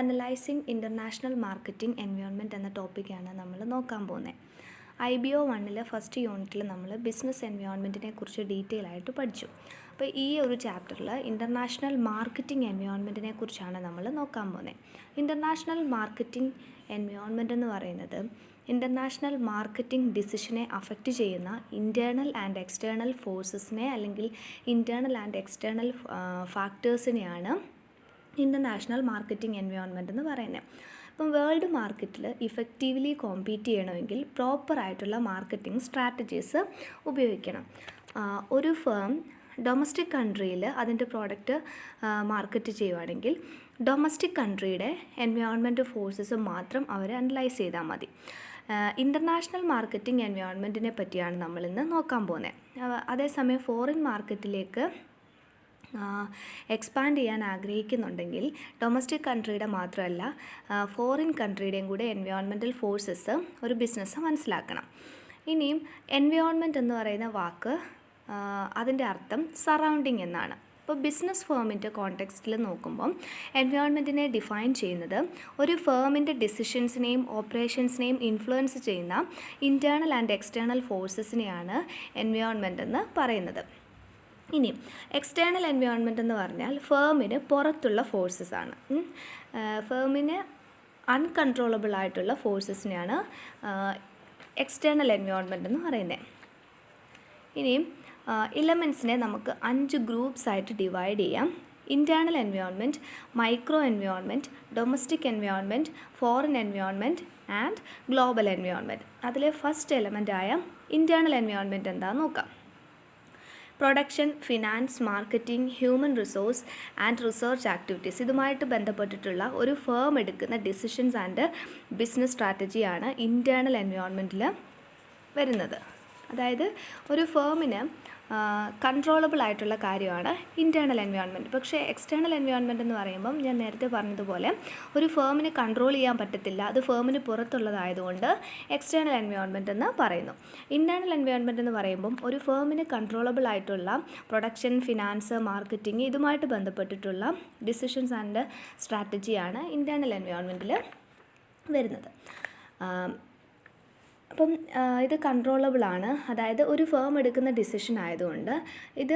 Analysing international marketing environment എന്ന ടോപ്പിക്കാണ് നമ്മൾ നോക്കാൻ പോകുന്നത്. IBO 1 ഫസ്റ്റ് യൂണിറ്റിൽ നമ്മൾ ബിസിനസ് എൻവയോൺമെൻറ്റിനെ കുറിച്ച് ഡീറ്റെയിൽ ആയിട്ട് പഠിച്ചു. അപ്പോൾ ഈ ഒരു ചാപ്റ്ററിൽ ഇൻ്റർനാഷണൽ മാർക്കറ്റിംഗ് എൻവയോൺമെൻറ്റിനെ കുറിച്ചാണ് നമ്മൾ നോക്കാൻ പോകുന്നത്. ഇൻ്റർനാഷണൽ മാർക്കറ്റിംഗ് എൻവയോൺമെൻറ്റ് എന്ന് പറയുന്നത് ഇൻ്റർനാഷണൽ മാർക്കറ്റിംഗ് ഡിസിഷനെ അഫക്റ്റ് ചെയ്യുന്ന ഇൻറ്റേർണൽ ആൻഡ് എക്സ്റ്റേണൽ ഫോഴ്സസിനെ അല്ലെങ്കിൽ ഇൻറ്റേർണൽ ആൻഡ് എക്സ്റ്റേണൽ ഫാക്ടേഴ്സിനെയാണ് ഇൻ്റർനാഷണൽ മാർക്കറ്റിംഗ് എൻവയോൺമെൻറ്റ് എന്ന് പറയുന്നത്. ഇപ്പം വേൾഡ് മാർക്കറ്റിൽ ഇഫക്റ്റീവ്ലി കോമ്പീറ്റ് ചെയ്യണമെങ്കിൽ പ്രോപ്പറായിട്ടുള്ള മാർക്കറ്റിംഗ് സ്ട്രാറ്റജീസ് ഉപയോഗിക്കണം. ഒരു ഫേം ഡൊമസ്റ്റിക് കൺട്രിയിൽ അതിൻ്റെ പ്രോഡക്റ്റ് മാർക്കറ്റ് ചെയ്യുവാണെങ്കിൽ ഡൊമസ്റ്റിക് കൺട്രിയുടെ എൻവയോൺമെൻറ്റ് ഫോഴ്സസ് മാത്രം അവർ അനലൈസ് ചെയ്താൽ മതി. ഇൻ്റർനാഷണൽ മാർക്കറ്റിംഗ് എൻവയോൺമെൻറ്റിനെ പറ്റിയാണ് നമ്മളിന്ന് നോക്കാൻ പോകുന്നത്. അതേസമയം ഫോറിൻ മാർക്കറ്റിലേക്ക് എക്സ്പാൻഡ് ചെയ്യാൻ ആഗ്രഹിക്കുന്നുണ്ടെങ്കിൽ ഡൊമസ്റ്റിക് കൺട്രിയുടെ മാത്രമല്ല ഫോറിൻ കൺട്രിയുടെയും കൂടെ എൻവയോൺമെൻറ്റൽ ഫോഴ്സസ് ഒരു ബിസിനസ് മനസ്സിലാക്കണം. ഇനിയും എൻവയോൺമെൻറ്റ് എന്ന് പറയുന്ന വാക്ക് അതിൻ്റെ അർത്ഥം സറൗണ്ടിങ് എന്നാണ്. ഇപ്പോൾ ബിസിനസ് ഫേമിൻ്റെ കോണ്ടെക്സ്റ്റിൽ നോക്കുമ്പം എൻവയോൺമെൻറ്റിനെ ഡിഫൈൻ ചെയ്യുന്നത് ഒരു ഫേമിൻ്റെ ഡിസിഷൻസിനെയും ഓപ്പറേഷൻസിനെയും ഇൻഫ്ലുവൻസ് ചെയ്യുന്ന ഇൻറ്റേർണൽ ആൻഡ് എക്സ്റ്റേണൽ ഫോഴ്സസിനെയാണ് എൻവയോൺമെൻറ്റ് എന്ന് പറയുന്നത്. ഇനി എക്സ്റ്റേണൽ എൻവയോൺമെൻറ്റ് എന്ന് പറഞ്ഞാൽ ഫേമിന് പുറത്തുള്ള ഫോഴ്സസ് ആണ്. ഫേമിന് അൺകൺട്രോളബിൾ ആയിട്ടുള്ള ഫോഴ്സസിനെയാണ് എക്സ്റ്റേണൽ എൻവയോൺമെൻറ്റ് എന്ന് പറയുന്നത്. ഇനിയും ഇലമെൻസിനെ നമുക്ക് 5 ഗ്രൂപ്പ്സ് ആയിട്ട് ഡിവൈഡ് ചെയ്യാം. Internal environment, micro environment, domestic environment, foreign environment and global environment. അതിലെ ഫസ്റ്റ് എലമെൻ്റായ ഇൻറ്റേർണൽ എൻവയോൺമെൻറ്റ് എന്താണെന്ന് നോക്കാം. Production, finance, marketing, human resource and research activities ഇതുമായിട്ട് ബന്ധപ്പെട്ടിട്ടുള്ള ഒരു ഫേം എടുക്കുന്ന ഡിസിഷൻസ് ആൻഡ് ബിസിനസ് സ്ട്രാറ്റജിയാണ് ഇൻറ്റേർണൽ എൻവയോൺമെൻറ്റിൽ വരുന്നത്. അതായത് ഒരു ഫേമിന് കൺട്രോളബിൾ ആയിട്ടുള്ള കാര്യമാണ് ഇൻറ്റേർണൽ എൻവയോൺമെൻറ്റ്. പക്ഷേ എക്സ്റ്റേണൽ എൻവയോൺമെൻറ്റ് എന്ന് പറയുമ്പം ഞാൻ നേരത്തെ പറഞ്ഞതുപോലെ ഒരു ഫേമിന് കൺട്രോൾ ചെയ്യാൻ പറ്റത്തില്ല, അത് ഫേമിന് പുറത്തുള്ളതായതുകൊണ്ട് എക്സ്റ്റേണൽ എൻവയോൺമെൻറ്റ് എന്ന് പറയുന്നു. ഇൻറ്റേർണൽ എൻവയോൺമെൻറ്റ് എന്ന് പറയുമ്പം ഒരു ഫേമിന് കൺട്രോളബിൾ ആയിട്ടുള്ള പ്രൊഡക്ഷൻ, ഫിനാൻസ്, മാർക്കറ്റിംഗ് ഇതുമായിട്ട് ബന്ധപ്പെട്ടിട്ടുള്ള ഡിസിഷൻസ് ആൻഡ് സ്ട്രാറ്റജിയാണ് ഇൻറ്റേർണൽ എൻവയോൺമെൻറ്റിൽ വരുന്നത്. അപ്പം ഇത് കൺട്രോളബിളാണ്. അതായത് ഒരു ഫേം എടുക്കുന്ന ഡിസിഷൻ ആയതുകൊണ്ട് ഇത്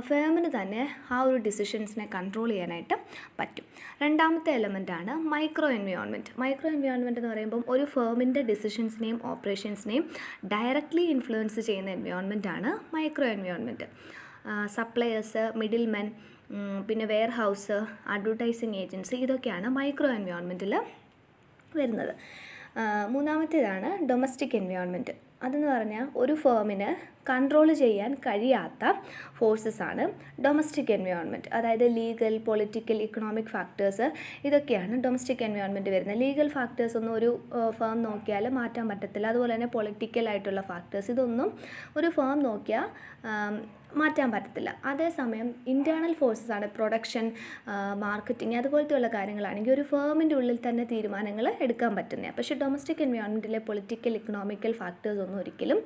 ഫേമിന് തന്നെ ആ ഒരു ഡിസിഷൻസിനെ കൺട്രോൾ ചെയ്യാനായിട്ട് പറ്റും. രണ്ടാമത്തെ എലമെൻ്റാണ് മൈക്രോ എൻവയോൺമെൻറ്റ്. മൈക്രോ എൻവയോൺമെൻറ്റ് എന്ന് പറയുമ്പം ഒരു ഫേമിൻ്റെ ഡിസിഷൻസിനെയും ഓപ്പറേഷൻസിനെയും ഡയറക്റ്റ്ലി ഇൻഫ്ലുവൻസ് ചെയ്യുന്ന എൻവയോൺമെൻറ്റാണ് micro environment. Suppliers, middle men, പിന്നെ വെയർ ഹൗസ്, അഡ്വർടൈസിങ് ഏജൻസി ഇതൊക്കെയാണ് മൈക്രോ എൻവയോൺമെൻറ്റിൽ വരുന്നത്. മൂന്നാമത്തേതാണ് ഡൊമസ്റ്റിക് എൻവയോൺമെൻറ്റ്. അതെന്ന് പറഞ്ഞാൽ ഒരു ഫേമിന് കൺട്രോൾ ചെയ്യാൻ കഴിയാത്ത ഫോഴ്സസാണ് ഡൊമസ്റ്റിക് എൻവയോൺമെൻറ്റ്. അതായത് ലീഗൽ, പൊളിറ്റിക്കൽ, ഇക്കണോമിക് ഫാക്ടേഴ്സ് ഇതൊക്കെയാണ് ഡൊമസ്റ്റിക് എൻവയോൺമെൻറ്റ് വരുന്നത്. ലീഗൽ ഫാക്ടേഴ്സ് ഒന്നും ഒരു ഫേം നോക്കിയാൽ മാറ്റാൻ പറ്റത്തില്ല. അതുപോലെ തന്നെ പൊളിറ്റിക്കലായിട്ടുള്ള ഫാക്ടേഴ്സ് ഇതൊന്നും ഒരു ഫേം നോക്കിയാൽ മാറ്റാൻ പറ്റത്തില്ല. അതേസമയം ഇൻറ്റേർണൽ ഫോഴ്സസ് ആണ് പ്രൊഡക്ഷൻ, മാർക്കറ്റിംഗ് അതുപോലത്തെയുള്ള കാര്യങ്ങളാണെങ്കിൽ ഒരു ഫേമിൻ്റെ ഉള്ളിൽ തന്നെ തീരുമാനങ്ങൾ എടുക്കാൻ പറ്റുന്നത്. പക്ഷേ ഡൊമസ്റ്റിക് എൻവയോൺമെൻറ്റിലെ പൊളിറ്റിക്കൽ, ഇക്കണോമിക്കൽ ഫാക്ടേഴ്സ് ഒന്നും ഒരിക്കലും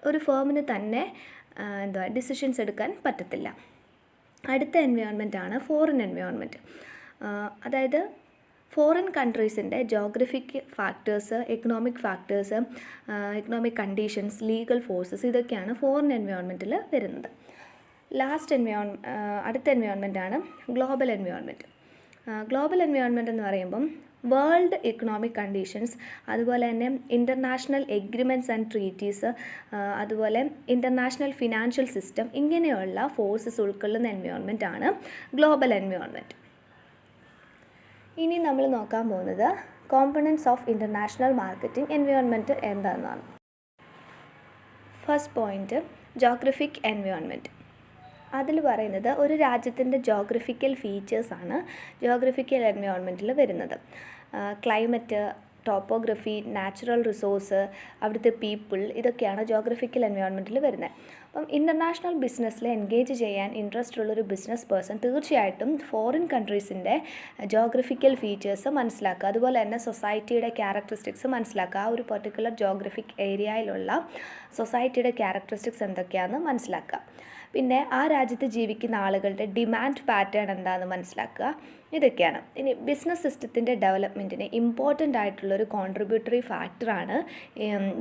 ഒരു ഫേമിന് തന്നെ ഡിസിഷൻസ് എടുക്കാൻ പറ്റത്തില്ല. അടുത്ത എൻവയോൺമെൻറ്റാണ് ഫോറിൻ എൻവയോൺമെൻറ്റ്. അതായത് ഫോറിൻ കൺട്രീസിൻ്റെ geographic factors, economic factors, economic conditions, legal forces ഇതൊക്കെയാണ് ഫോറിൻ എൻവയോൺമെൻറ്റിൽ വരുന്നത്. അടുത്ത എൻവയോൺമെൻറ്റാണ് ഗ്ലോബൽ എൻവയോൺമെൻറ്റ്. ഗ്ലോബൽ എൻവയോൺമെൻറ്റ് എന്ന് പറയുമ്പം വേൾഡ് എക്കണോമിക് കണ്ടീഷൻസ്, അതുപോലെ തന്നെ ഇൻ്റർനാഷണൽ എഗ്രിമെൻറ്റ്സ് ആൻഡ് ട്രീറ്റീസ്, അതുപോലെ ഇൻ്റർനാഷണൽ ഫിനാൻഷ്യൽ സിസ്റ്റം ഇങ്ങനെയുള്ള ഫോഴ്സസ് ഉൾക്കൊള്ളുന്ന എൻവയോൺമെൻറ്റാണ് ഗ്ലോബൽ എൻവയോൺമെൻറ്റ്. ഇനി നമ്മൾ നോക്കാൻ പോകുന്നത് components of international marketing environment എന്താണെന്നാണ്. First point geographic environment. അതിൽ പറയുന്നത് ഒരു രാജ്യത്തിൻ്റെ ജോഗ്രഫിക്കൽ ഫീച്ചേഴ്സാണ് ജോഗ്രഫിക്കൽ എൻവയോൺമെൻറ്റിൽ വരുന്നത്. ക്ലൈമറ്റ്, ടോപ്പോഗ്രഫി, നാച്ചുറൽ റിസോഴ്സ്, അവിടുത്തെ പീപ്പിൾ ഇതൊക്കെയാണ് ജോഗ്രഫിക്കൽ എൻവയോൺമെൻറ്റിൽ വരുന്നത്. അപ്പം ഇൻ്റർനാഷണൽ ബിസിനസ്സിൽ എൻഗേജ് ചെയ്യാൻ ഇൻട്രസ്റ്റ് ഉള്ളൊരു ബിസിനസ് പേഴ്സൺ തീർച്ചയായിട്ടും ഫോറിൻ കൺട്രീസിൻ്റെ ജോഗ്രഫിക്കൽ ഫീച്ചേഴ്സ് മനസ്സിലാക്കുക. അതുപോലെ തന്നെ സൊസൈറ്റിയുടെ ക്യാരക്ടറിസ്റ്റിക്സ് മനസ്സിലാക്കുക. ആ ഒരു പെർട്ടിക്കുലർ ജോഗ്രഫിക് ഏരിയയിലുള്ള സൊസൈറ്റിയുടെ ക്യാരക്ടറിസ്റ്റിക്സ് എന്തൊക്കെയാണെന്ന് മനസ്സിലാക്കുക. പിന്നെ ആ രാജ്യത്ത് ജീവിക്കുന്ന ആളുകളുടെ ഡിമാൻഡ് പാറ്റേൺ എന്താണെന്ന് മനസ്സിലാക്കുക. ഇതൊക്കെയാണ്. ഇനി ബിസിനസ് സിസ്റ്റത്തിൻ്റെ ഡെവലപ്മെൻറ്റിന് ഇമ്പോർട്ടൻ്റ് ആയിട്ടുള്ളൊരു കോൺട്രിബ്യൂട്ടറി ഫാക്ടറാണ്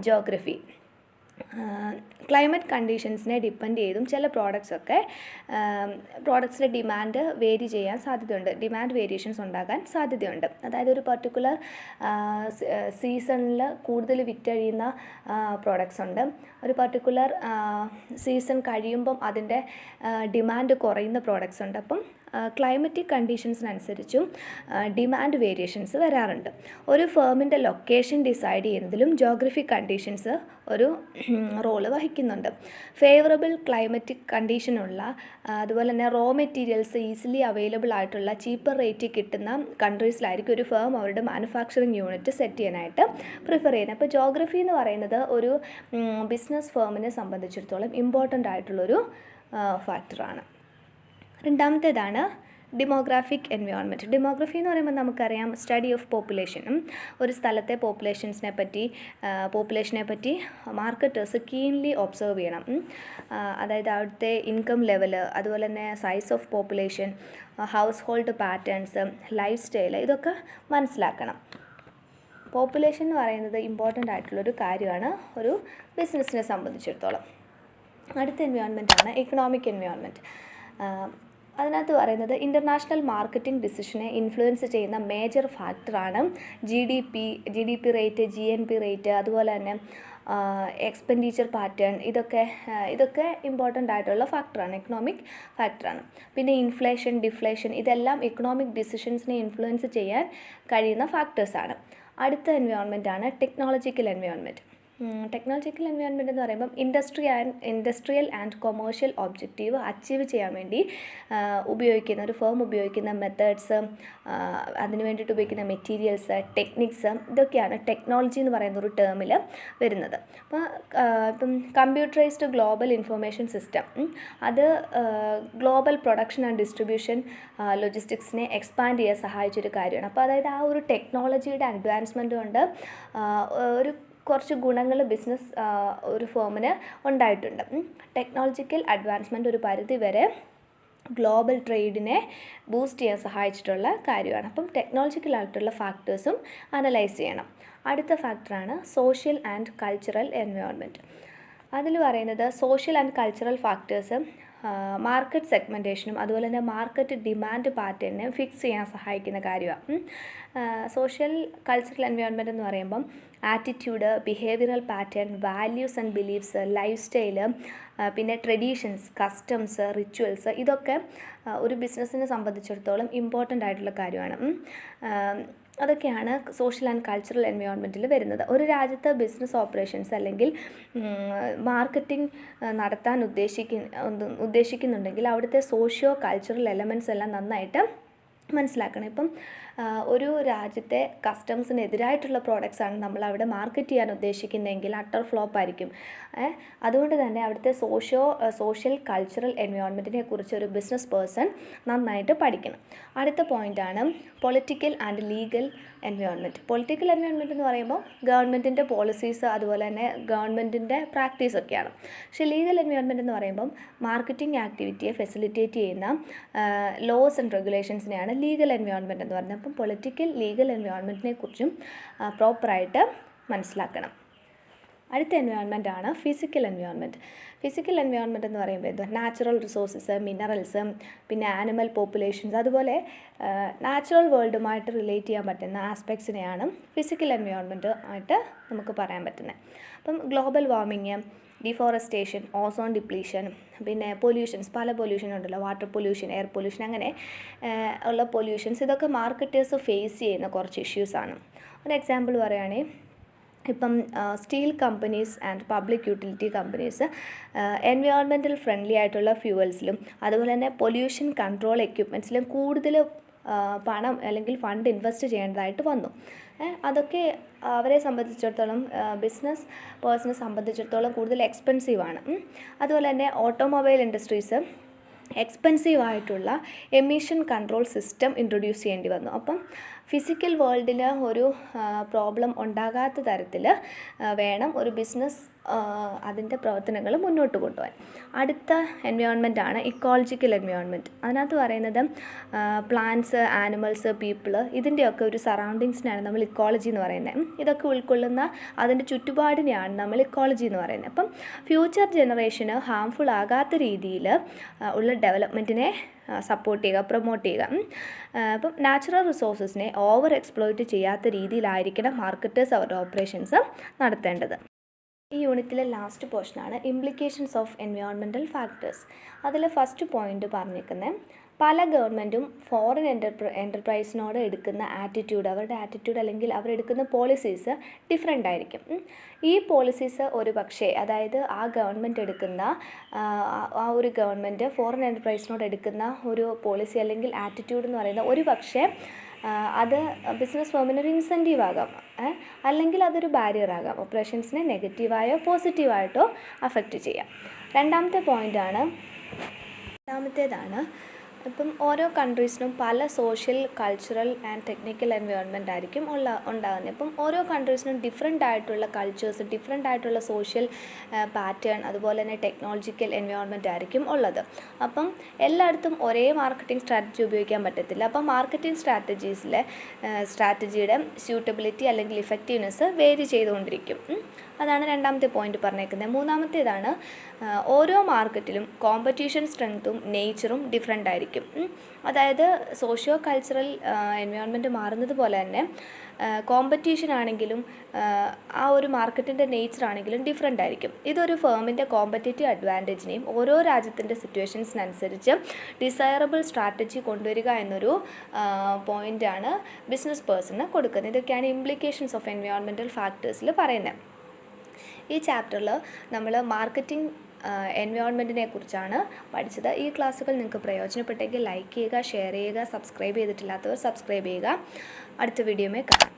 ജോഗ്രഫി. ക്ലൈമറ്റ് കണ്ടീഷൻസിനെ ഡിപ്പെൻഡ് ചെയ്തും ചില പ്രോഡക്ട്സിൻ്റെ ഡിമാൻഡ് വേരി ചെയ്യാൻ സാധ്യതയുണ്ട്, ഡിമാൻഡ് വേരിയേഷൻസ് ഉണ്ടാകാൻ സാധ്യതയുണ്ട്. അതായത് ഒരു പർട്ടിക്കുലർ സീസണിൽ കൂടുതൽ വിറ്റഴിയുന്ന പ്രോഡക്ട്സ് ഉണ്ട്, ഒരു പർട്ടിക്കുലർ സീസൺ കഴിയുമ്പം അതിൻ്റെ ഡിമാൻഡ് കുറയുന്ന പ്രോഡക്ട്സ് ഉണ്ട്. അപ്പം ക്ലൈമറ്റിക് കണ്ടീഷൻസിനനുസരിച്ചും ഡിമാൻഡ് വേരിയേഷൻസ് വരാറുണ്ട്. ഒരു ഫേമിൻ്റെ ലൊക്കേഷൻ ഡിസൈഡ് ചെയ്യുന്നതിലും ജോഗ്രഫിക് കണ്ടീഷൻസ് ഒരു റോള് വഹിക്കുന്നുണ്ട്. ഫേവറബിൾ ക്ലൈമറ്റിക് കണ്ടീഷനുള്ള അതുപോലെ തന്നെ റോ മെറ്റീരിയൽസ് ഈസിലി അവൈലബിൾ ആയിട്ടുള്ള ചീപ്പർ റേറ്റിൽ കിട്ടുന്ന കൺട്രീസിലായിരിക്കും ഒരു ഫേം അവരുടെ മാനുഫാക്ചറിങ് യൂണിറ്റ് സെറ്റ് ചെയ്യാനായിട്ട് പ്രിഫർ ചെയ്യുന്നത്. അപ്പോൾ ജോഗ്രഫി എന്ന് പറയുന്നത് ഒരു ബിസിനസ് ഫേമിനെ സംബന്ധിച്ചിടത്തോളം ഇമ്പോർട്ടൻ്റ് ആയിട്ടുള്ളൊരു ഫാക്ടറാണ്. രണ്ടാമത്തേതാണ് ഡെമോഗ്രാഫിക് എൻവയോൺമെൻറ്റ്. ഡെമോഗ്രഫി എന്ന് പറയുമ്പോൾ നമുക്കറിയാം സ്റ്റഡി ഓഫ് പോപ്പുലേഷനും ഒരു സ്ഥലത്തെ പോപ്പുലേഷനെ പറ്റി മാർക്കറ്റേഴ്സ് കീൻലി ഒബ്സർവ് ചെയ്യണം. അതായത് അവിടുത്തെ ഇൻകം ലെവല്, അതുപോലെ തന്നെ size of population, house hold patterns, life style, ഇതൊക്കെ മനസ്സിലാക്കണം. പോപ്പുലേഷൻ എന്ന് പറയുന്നത് ഇമ്പോർട്ടൻ്റ് ആയിട്ടുള്ളൊരു കാര്യമാണ് ഒരു ബിസിനസ്സിനെ സംബന്ധിച്ചിടത്തോളം. അടുത്ത എൻവയോൺമെൻറ്റാണ് എക്കണോമിക് എൻവയോൺമെൻറ്റ്. അതിനകത്ത് പറയുന്നത് ഇൻ്റർനാഷണൽ മാർക്കറ്റിംഗ് ഡിസിഷനെ ഇൻഫ്ലുവൻസ് ചെയ്യുന്ന മേജർ ഫാക്ടറാണ് G D P rate, GNP rate, അതുപോലെ തന്നെ എക്സ്പെൻഡിച്ചർ പാറ്റേൺ. ഇതൊക്കെ ഇമ്പോർട്ടൻ്റ് ആയിട്ടുള്ള ഫാക്ടറാണ്, എക്കണോമിക് ഫാക്ടറാണ്. പിന്നെ ഇൻഫ്ലേഷൻ, ഡിഫ്ലേഷൻ, ഇതെല്ലാം എക്കണോമിക് ഡിസിഷൻസിനെ ഇൻഫ്ലുവൻസ് ചെയ്യാൻ കഴിയുന്ന ഫാക്ടേഴ്സാണ്. അടുത്ത എൻവയോൺമെൻറ്റാണ് ടെക്നോളജിക്കൽ എൻവയോൺമെൻറ്റ്. ടെക്നോളജിക്കൽ എൻവയോൺമെൻറ്റ് എന്ന് പറയുമ്പം industrial and commercial objective achieve ചെയ്യാൻ വേണ്ടി ഒരു ഫേം ഉപയോഗിക്കുന്ന മെത്തേഡ്സ്, അതിന് വേണ്ടിയിട്ട് ഉപയോഗിക്കുന്ന മെറ്റീരിയൽസ്, ടെക്നിക്സ്, ഇതൊക്കെയാണ് ടെക്നോളജി എന്ന് പറയുന്ന ഒരു ടേമിൽ വരുന്നത്. അപ്പോൾ ഇപ്പം കമ്പ്യൂട്ടറൈസ്ഡ് ഗ്ലോബൽ ഇൻഫർമേഷൻ സിസ്റ്റം, അത് ഗ്ലോബൽ പ്രൊഡക്ഷൻ ആൻഡ് ഡിസ്ട്രിബ്യൂഷൻ ലോജിസ്റ്റിക്സിനെ എക്സ്പാൻഡ് ചെയ്യാൻ സഹായിച്ചൊരു കാര്യമാണ്. അപ്പോൾ അതായത് ആ ഒരു ടെക്നോളജിയുടെ അഡ്വാൻസ്മെൻറ്റ് കൊണ്ട് കുറച്ച് ഗുണങ്ങൾ ഒരു ഫേമിന് ഉണ്ടായിട്ടുണ്ട്. ടെക്നോളജിക്കൽ അഡ്വാൻസ്മെൻറ്റ് ഒരു പരിധി വരെ ഗ്ലോബൽ ട്രേഡിനെ ബൂസ്റ്റ് ചെയ്യാൻ സഹായിച്ചിട്ടുള്ള കാര്യമാണ്. അപ്പം ടെക്നോളജിക്കലായിട്ടുള്ള ഫാക്ടേഴ്സും അനലൈസ് ചെയ്യണം. അടുത്ത ഫാക്ടറാണ് സോഷ്യൽ ആൻഡ് കൾച്ചറൽ എൻവയോൺമെൻറ്റ്. അതിൽ പറയുന്നത് social and cultural factors market സെഗ്മെൻറ്റേഷനും അതുപോലെ തന്നെ മാർക്കറ്റ് ഡിമാൻഡ് പാറ്റേണിനെ ഫിക്സ് ചെയ്യാൻ സഹായിക്കുന്ന കാര്യമാണ്. സോഷ്യൽ കൾച്ചറൽ എൻവയോൺമെൻറ്റ് എന്ന് പറയുമ്പം attitude, behavioural pattern, values and beliefs, life style, പിന്നെ ട്രഡീഷൻസ്, കസ്റ്റംസ്, റിച്വൽസ്, ഇതൊക്കെ ഒരു ബിസിനസ്സിനെ സംബന്ധിച്ചിടത്തോളം ഇമ്പോർട്ടൻ്റ് ആയിട്ടുള്ള കാര്യമാണ്. അതൊക്കെയാണ് സോഷ്യൽ ആൻഡ് കൾച്ചറൽ എൻവയോൺമെൻറ്റിൽ വരുന്നത്. ഒരു രാജ്യത്ത് ബിസിനസ് ഓപ്പറേഷൻസ് അല്ലെങ്കിൽ മാർക്കറ്റിംഗ് നടത്താൻ ഉദ്ദേശിക്കുന്നുണ്ടെങ്കിൽ അവിടുത്തെ സോഷ്യോ കൾച്ചറൽ എലമെൻറ്റ്സ് എല്ലാം നന്നായിട്ട് മനസ്സിലാക്കണം. ഇപ്പം ഒരു രാജ്യത്തെ കസ്റ്റംസിനെതിരായിട്ടുള്ള പ്രോഡക്റ്റ്സാണ് നമ്മളവിടെ മാർക്കറ്റ് ചെയ്യാൻ ഉദ്ദേശിക്കുന്നതെങ്കിൽ അട്ടർ ഫ്ലോപ്പ് ആയിരിക്കും. അതുകൊണ്ട് തന്നെ അവിടുത്തെ സോഷ്യൽ കൾച്ചറൽ എൻവയോൺമെൻറ്റിനെ കുറിച്ച് ഒരു ബിസിനസ് പേഴ്സൺ നന്നായിട്ട് പഠിക്കണം. അടുത്ത പോയിൻ്റാണ് political and legal environment. Political environment എന്ന് പറയുമ്പോൾ ഗവൺമെൻറ്റിൻ്റെ പോളിസീസ് അതുപോലെ തന്നെ ഗവൺമെൻറ്റിൻ്റെ പ്രാക്ടീസൊക്കെയാണ്. പക്ഷേ ലീഗൽ എൻവയോൺമെൻറ്റ് എന്ന് പറയുമ്പം മാർക്കറ്റിംഗ് ആക്ടിവിറ്റിയെ ഫെസിലിറ്റേറ്റ് ചെയ്യുന്ന ലോസ് ആൻഡ് റെഗുലേഷൻസിനെയാണ് ലീഗൽ എൻവയോൺമെൻറ്റ് എന്ന് പറയുന്നത്. അപ്പം പൊളിറ്റിക്കൽ, ലീഗൽ എൻവയോൺമെൻറ്റിനെ കുറിച്ചും പ്രോപ്പറായിട്ട് മനസ്സിലാക്കണം. അടുത്ത എൻവയോൺമെൻ്റ് ആണ് ഫിസിക്കൽ എൻവയോൺമെൻറ്റ്. ഫിസിക്കൽ എൻവയോൺമെൻറ്റ് എന്ന് പറയുമ്പോൾ എന്താ, നാച്ചുറൽ റിസോഴ്സസ്, മിനറൽസ്, പിന്നെ ആനിമൽ പോപ്പുലേഷൻസ്, അതുപോലെ നാച്ചുറൽ വേൾഡുമായിട്ട് റിലേറ്റ് ചെയ്യാൻ പറ്റുന്ന ആസ്പെക്ട്സിനെയാണ് ഫിസിക്കൽ എൻവയോൺമെൻറ്റ് ആയിട്ട് നമുക്ക് പറയാൻ പറ്റുന്നത്. അപ്പം global warming, deforestation, ozone depletion, പിന്നെ പൊല്യൂഷൻസ്, പല പൊല്യൂഷൻ ഉണ്ടല്ലോ, വാട്ടർ പൊല്യൂഷൻ, എയർ പൊല്യൂഷൻ, അങ്ങനെ ഉള്ള പൊല്യൂഷൻസ്, ഇതൊക്കെ മാർക്കറ്റേഴ്സ് ഫേസ് ചെയ്യുന്ന കുറച്ച് ഇഷ്യൂസാണ്. ഒരു എക്സാമ്പിൾ പറയുകയാണെങ്കിൽ ഇപ്പം steel companies and public utility companies environmental friendly ആയിട്ടുള്ള ഫ്യൂവൽസിലും അതുപോലെ തന്നെ പൊല്യൂഷൻ കൺട്രോൾ എക്യുപ്മെൻറ്റ്സിലും കൂടുതൽ പണം അല്ലെങ്കിൽ ഫണ്ട് ഇൻവെസ്റ്റ് ചെയ്യേണ്ടതായിട്ട് വന്നു. അതൊക്കെ അവരെ സംബന്ധിച്ചിടത്തോളം, ബിസിനസ് പേഴ്സണെ സംബന്ധിച്ചിടത്തോളം കൂടുതൽ എക്സ്പെൻസീവാണ്. അതുപോലെ തന്നെ ഓട്ടോമൊബൈൽ ഇൻഡസ്ട്രീസ് എക്സ്പെൻസീവ് ആയിട്ടുള്ള എമിഷൻ കൺട്രോൾ സിസ്റ്റം ഇൻട്രൊഡ്യൂസ് ചെയ്യേണ്ടി വന്നു. അപ്പം ഫിസിക്കൽ വേൾഡിൽ ഒരു പ്രോബ്ലം ഉണ്ടാകാത്ത തരത്തിൽ വേണം ഒരു ബിസിനസ് അതിൻ്റെ പ്രവർത്തനങ്ങൾ മുന്നോട്ട് കൊണ്ടുപോകാൻ. അടുത്ത എൻവയോൺമെൻ്റ് ആണ് ഇക്കോളജിക്കൽ എൻവയോൺമെൻറ്റ്. അതിനകത്ത് പറയുന്നത് പ്ലാന്റ്സ്, ആനിമൽസ്, പീപ്പിൾ ഇതിൻ്റെയൊക്കെ ഒരു സറൗണ്ടിങ്സിനാണ് നമ്മൾ ഇക്കോളജി എന്ന് പറയുന്നത്. ഇതൊക്കെ ഉൾക്കൊള്ളുന്ന അതിൻ്റെ ചുറ്റുപാടിനെയാണ് നമ്മൾ ഇക്കോളജി എന്ന് പറയുന്നത്. അപ്പം ഫ്യൂച്ചർ ജനറേഷന് ഹാംഫുൾ ആകാത്ത രീതിയിൽ ഉള്ള ഡെവലപ്മെൻറ്റിനെ സപ്പോർട്ട് ചെയ്യുക, പ്രൊമോട്ട് ചെയ്യുക. അപ്പം നാച്ചുറൽ റിസോഴ്സസിനെ ഓവർ എക്സ്പ്ലോയിറ്റ് ചെയ്യാത്ത രീതിയിലായിരിക്കണം മാർക്കറ്റേഴ്സ് അവരുടെ ഓപ്പറേഷൻസ് നടത്തേണ്ടത്. ഈ യൂണിറ്റിലെ ലാസ്റ്റ് പോർഷനാണ് ഇംപ്ലിക്കേഷൻസ് ഓഫ് എൻവയോൺമെൻറ്റൽ ഫാക്ടേഴ്സ്. അതിൽ ഫസ്റ്റ് പോയിൻ്റ് പറഞ്ഞിരിക്കുന്നത് പല ഗവൺമെൻറ്റും ഫോറിൻ എൻ്റർപ്രൈസിനോട് എടുക്കുന്ന ആറ്റിറ്റ്യൂഡ്, അവരുടെ ആറ്റിറ്റ്യൂഡ് അല്ലെങ്കിൽ അവരെടുക്കുന്ന പോളിസീസ് ഡിഫറെൻ്റ് ആയിരിക്കും. ഈ പോളിസീസ് ഒരു പക്ഷേ, അതായത് ആ ഗവൺമെൻറ് എടുക്കുന്ന ആ ഒരു ഗവൺമെൻറ് ഫോറിൻ എൻ്റർപ്രൈസിനോട് എടുക്കുന്ന ഒരു പോളിസി അല്ലെങ്കിൽ ആറ്റിറ്റ്യൂഡ് എന്ന് പറയുന്നത് ഒരു പക്ഷേ അത് ബിസിനസ് ഫേമിനൊരു ഇൻസെൻറ്റീവ് ആകാം, അല്ലെങ്കിൽ അതൊരു ബാരിയർ ആകാം. ഓപ്പറേഷൻസിനെ നെഗറ്റീവായോ പോസിറ്റീവായിട്ടോ അഫക്റ്റ് ചെയ്യാം. രണ്ടാമത്തേതാണ് ഇപ്പം ഓരോ കൺട്രീസിനും പല social, cultural and technical environment ആയിരിക്കും ഉണ്ടാകുന്നത്. ഇപ്പം ഓരോ കൺട്രീസിനും ഡിഫറെൻ്റ് ആയിട്ടുള്ള കൾച്ചേഴ്സ്, ഡിഫറെൻ്റ് ആയിട്ടുള്ള സോഷ്യൽ പാറ്റേൺ, അതുപോലെ തന്നെ ടെക്നോളജിക്കൽ എൻവയോൺമെൻ്റ് ആയിരിക്കും ഉള്ളത്. അപ്പം എല്ലായിടത്തും ഒരേ മാർക്കറ്റിംഗ് സ്ട്രാറ്റജി ഉപയോഗിക്കാൻ പറ്റത്തില്ല. അപ്പം മാർക്കറ്റിംഗ് സ്ട്രാറ്റജിയുടെ സ്യൂട്ടബിലിറ്റി അല്ലെങ്കിൽ ഇഫക്റ്റീവ്നെസ് വേരി ചെയ്തുകൊണ്ടിരിക്കും. അതാണ് രണ്ടാമത്തെ പോയിന്റ് പറഞ്ഞേക്കുന്നത്. മൂന്നാമത്തേതാണ് ഓരോ മാർക്കറ്റിലും കോമ്പറ്റീഷൻ സ്ട്രെങ്ത്തും നേച്ചറും ഡിഫറെൻ്റ് ആയിരിക്കും. അതായത് സോഷ്യോ കൾച്ചറൽ എൻവയോൺമെൻറ്റ് മാറുന്നത് പോലെ തന്നെ കോമ്പറ്റീഷൻ ആണെങ്കിലും ആ ഒരു മാർക്കറ്റിൻ്റെ നേച്ചർ ആണെങ്കിലും ഡിഫറെൻ്റ് ആയിരിക്കും. ഇതൊരു ഫേമിൻ്റെ കോമ്പറ്റേറ്റീവ് അഡ്വാൻറ്റേജിനെയും ഓരോ രാജ്യത്തിൻ്റെ സിറ്റുവേഷൻസിനനുസരിച്ച് ഡിസൈറബിൾ സ്ട്രാറ്റജി കൊണ്ടുവരിക എന്നൊരു പോയിൻ്റാണ് ബിസിനസ് പേഴ്സണ് കൊടുക്കുന്നത്. ഇതൊക്കെയാണ് ഇംപ്ലിക്കേഷൻസ് ഓഫ് എൻവയോൺമെൻറ്റൽ ഫാക്ടേഴ്സിൽ പറയുന്നത്. ഈ ചാപ്റ്ററിൽ നമ്മൾ മാർക്കറ്റിംഗ് എൻവയോൺമെൻറ്റിനെ കുറിച്ചാണ് പഠിച്ചത്. ഈ ക്ലാസ്സുകൾ നിങ്ങൾക്ക് പ്രയോജനപ്പെട്ടെങ്കിൽ ലൈക്ക് ചെയ്യുക, ഷെയർ ചെയ്യുക, സബ്സ്ക്രൈബ് ചെയ്തിട്ടില്ലാത്തവർ സബ്സ്ക്രൈബ് ചെയ്യുക. അടുത്ത വീഡിയോയിൽ കാണാം.